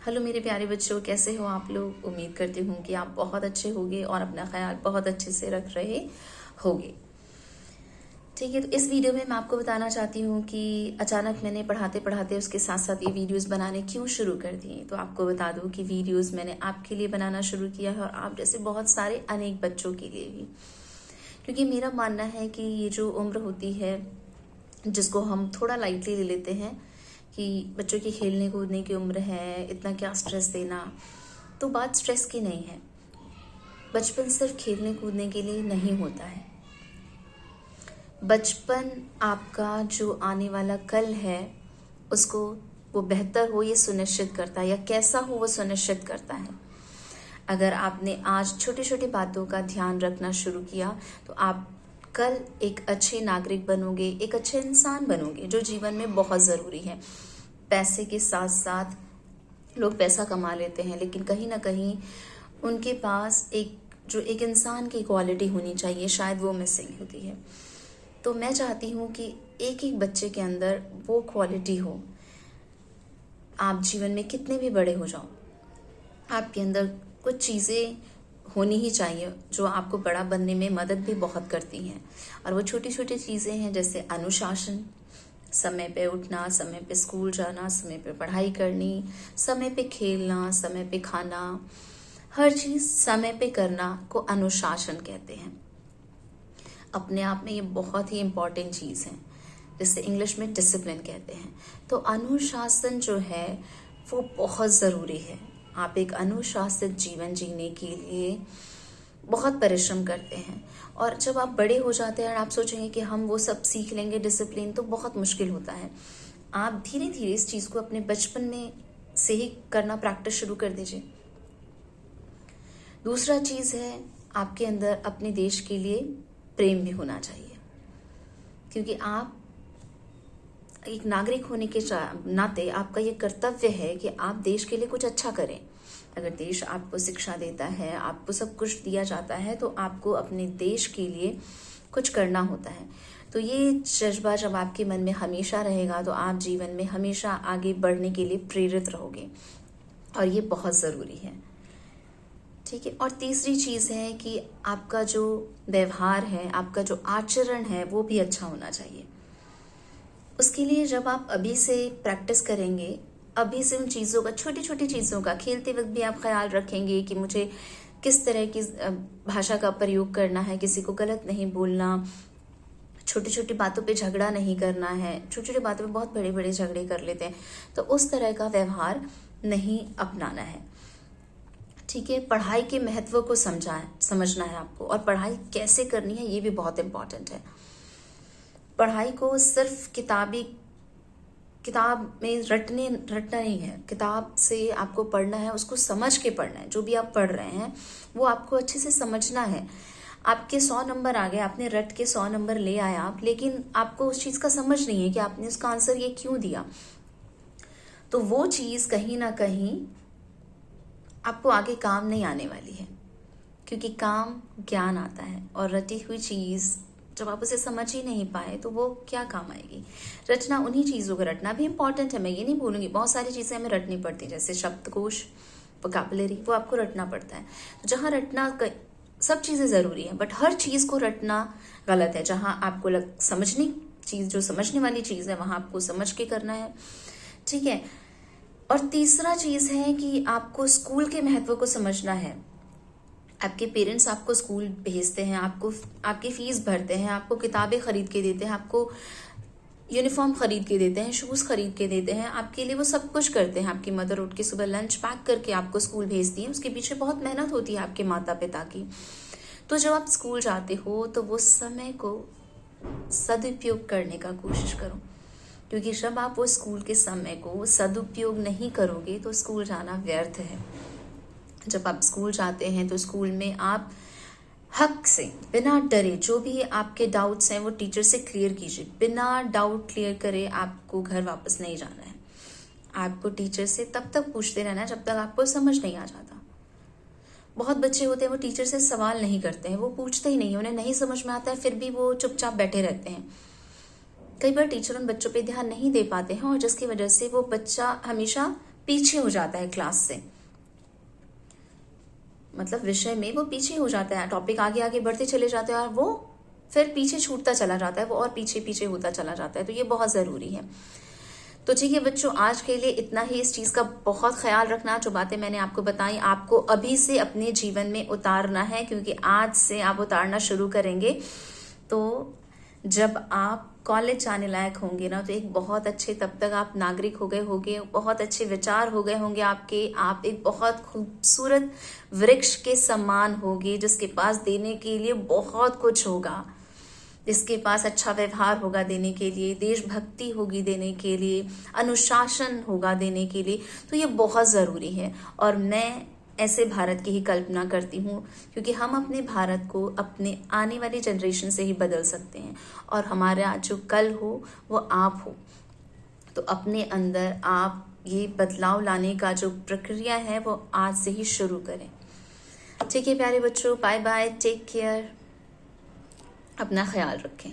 Hello मेरे प्यारे बच्चों, कैसे हो आप लोग। उम्मीद करती हूँ कि आप बहुत अच्छे होंगे और अपना ख्याल बहुत अच्छे से रख रहे होंगे। ठीक है, तो इस वीडियो में मैं आपको बताना चाहती हूँ कि अचानक मैंने पढ़ाते पढ़ाते उसके साथ साथ ये वीडियोस बनाने क्यों शुरू कर दिए। तो आपको बता दूँ कि वीडियोस मैंने आपके लिए बनाना शुरू किया है और आप जैसे बहुत सारे अनेक बच्चों के लिए भी, क्योंकि मेरा मानना है कि ये जो उम्र होती है जिसको हम थोड़ा लाइटली ले लेते हैं कि बच्चों की खेलने कूदने की उम्र है, इतना क्या स्ट्रेस देना, तो बात स्ट्रेस की नहीं है। बचपन सिर्फ खेलने कूदने के लिए नहीं होता है। बचपन आपका जो आने वाला कल है उसको वो बेहतर हो ये सुनिश्चित करता है, या कैसा हो वो सुनिश्चित करता है। अगर आपने आज छोटी छोटी बातों का ध्यान रखना शुरू किया तो आप कल एक अच्छे नागरिक बनोगे, एक अच्छे इंसान बनोगे, जो जीवन में बहुत ज़रूरी है। पैसे के साथ साथ लोग पैसा कमा लेते हैं, लेकिन कहीं ना कहीं उनके पास एक इंसान की क्वालिटी होनी चाहिए, शायद वो मिसिंग होती है। तो मैं चाहती हूँ कि एक एक बच्चे के अंदर वो क्वालिटी हो। आप जीवन में कितने भी बड़े हो जाओ, आपके अंदर कुछ चीज़ें होनी ही चाहिए जो आपको बड़ा बनने में मदद भी बहुत करती हैं। और वो छोटी छोटी चीज़ें हैं, जैसे अनुशासन, समय पे उठना, समय पे स्कूल जाना, समय पे पढ़ाई करनी, समय पे खेलना, समय पे खाना, हर चीज़ समय पे करना को अनुशासन कहते हैं। अपने आप में ये बहुत ही इम्पॉर्टेंट चीज़ है, जिसे इंग्लिश में डिसिप्लिन कहते हैं। तो अनुशासन जो है वो बहुत ज़रूरी है। आप एक अनुशासित जीवन जीने के लिए बहुत परिश्रम करते हैं, और जब आप बड़े हो जाते हैं और आप सोचेंगे कि हम वो सब सीख लेंगे डिसिप्लिन, तो बहुत मुश्किल होता है। आप धीरे धीरे इस चीज़ को अपने बचपन में से ही करना प्रैक्टिस शुरू कर दीजिए। दूसरा चीज़ है, आपके अंदर अपने देश के लिए प्रेम भी होना चाहिए, क्योंकि आप एक नागरिक होने के नाते आपका ये कर्तव्य है कि आप देश के लिए कुछ अच्छा करें। अगर देश आपको शिक्षा देता है, आपको सब कुछ दिया जाता है, तो आपको अपने देश के लिए कुछ करना होता है। तो ये जज्बा जब आपके मन में हमेशा रहेगा तो आप जीवन में हमेशा आगे बढ़ने के लिए प्रेरित रहोगे, और ये बहुत ज़रूरी है। ठीक है, और तीसरी चीज़ है कि आपका जो व्यवहार है, आपका जो आचरण है, वो भी अच्छा होना चाहिए। उसके लिए जब आप अभी से प्रैक्टिस करेंगे, अभी से उन चीज़ों का, छोटी छोटी चीज़ों का, खेलते वक्त भी आप ख्याल रखेंगे कि मुझे किस तरह की भाषा का प्रयोग करना है, किसी को गलत नहीं बोलना, छोटी छोटी बातों पे झगड़ा नहीं करना है। छोटी छोटी बातों पे बहुत बड़े बड़े झगड़े कर लेते हैं, तो उस तरह का व्यवहार नहीं अपनाना है। ठीक है, पढ़ाई के महत्व को समझना है आपको, और पढ़ाई कैसे करनी है ये भी बहुत इम्पोर्टेंट है। पढ़ाई को सिर्फ किताब में रटना नहीं है। किताब से आपको पढ़ना है, उसको समझ के पढ़ना है। जो भी आप पढ़ रहे हैं वो आपको अच्छे से समझना है। आपके 100 नंबर आ गए, आपने रट के 100 नंबर ले आया आप, लेकिन आपको उस चीज़ का समझ नहीं है कि आपने उसका आंसर ये क्यों दिया, तो वो चीज़ कहीं ना कहीं आपको आगे काम नहीं आने वाली है। क्योंकि काम ज्ञान आता है, और रटी हुई चीज़ जब आप उसे समझ ही नहीं पाए तो वो क्या काम आएगी। रचना, उन्हीं चीज़ों को रटना भी इम्पॉर्टेंट है, मैं ये नहीं बोलूँगी। बहुत सारी चीज़ें हमें रटनी पड़ती हैं, जैसे शब्दकोश, वोकैबुलरी, वो आपको रटना पड़ता है। तो जहाँ रटना, सब चीज़ें ज़रूरी है, बट हर चीज़ को रटना गलत है। जहाँ आपको समझनी चीज़, जो समझने वाली चीज़ है, वहाँ आपको समझ के करना है। ठीक है, और तीसरा चीज़ है कि आपको स्कूल के महत्व को समझना है। आपके पेरेंट्स आपको स्कूल भेजते हैं, आपकी फीस भरते हैं, आपको किताबें खरीद के देते हैं, आपको यूनिफॉर्म खरीद के देते हैं, शूज़ खरीद के देते हैं, आपके लिए वो सब कुछ करते हैं। आपकी मदर उठ के सुबह लंच पैक करके आपको स्कूल भेजती है, उसके पीछे बहुत मेहनत होती है आपके माता पिता की। तो जब आप स्कूल जाते हो तो वो समय को सदुपयोग करने का कोशिश करो, क्योंकि जब आप वो स्कूल के समय को सदुपयोग नहीं करोगे तो स्कूल जाना व्यर्थ है। जब आप स्कूल जाते हैं तो स्कूल में आप हक से, बिना डरे, जो भी आपके डाउट्स हैं वो टीचर से क्लियर कीजिए। बिना डाउट क्लियर करे आपको घर वापस नहीं जाना है। आपको टीचर से तब तक पूछते रहना है जब तक आपको समझ नहीं आ जाता। बहुत बच्चे होते हैं वो टीचर से सवाल नहीं करते हैं, वो पूछते ही नहीं, उन्हें नहीं समझ में आता है, फिर भी वो चुपचाप बैठे रहते हैं। कई बार टीचर उन बच्चों पे ध्यान नहीं दे पाते हैं, और जिसकी वजह से वो बच्चा हमेशा पीछे हो जाता है क्लास से, मतलब विषय में वो पीछे हो जाता है, टॉपिक आगे आगे बढ़ते चले जाते हैं और वो फिर पीछे छूटता चला जाता है, वो और पीछे पीछे होता चला जाता है। तो ये बहुत ज़रूरी है। तो ठीक है बच्चों, आज के लिए इतना ही। इस चीज़ का बहुत ख्याल रखना, जो बातें मैंने आपको बताई आपको अभी से अपने जीवन में उतारना है, क्योंकि आज से आप उतारना शुरू करेंगे तो जब आप कॉलेज जाने लायक होंगे ना, तो एक बहुत अच्छे, तब तक आप नागरिक हो गए होंगे, बहुत अच्छे विचार हो गए होंगे आपके, आप एक बहुत खूबसूरत वृक्ष के समान होगे, जिसके पास देने के लिए बहुत कुछ होगा, जिसके पास अच्छा व्यवहार होगा देने के लिए, देशभक्ति होगी देने के लिए, अनुशासन होगा देने के लिए। तो ये बहुत ज़रूरी है और मैं ऐसे भारत की ही कल्पना करती हूँ, क्योंकि हम अपने भारत को अपने आने वाली जनरेशन से ही बदल सकते हैं और हमारा जो कल हो वो आप हो। तो अपने अंदर आप ये बदलाव लाने का जो प्रक्रिया है वो आज से ही शुरू करें। ठीक है प्यारे बच्चों, बाय बाय, टेक केयर, अपना ख्याल रखें।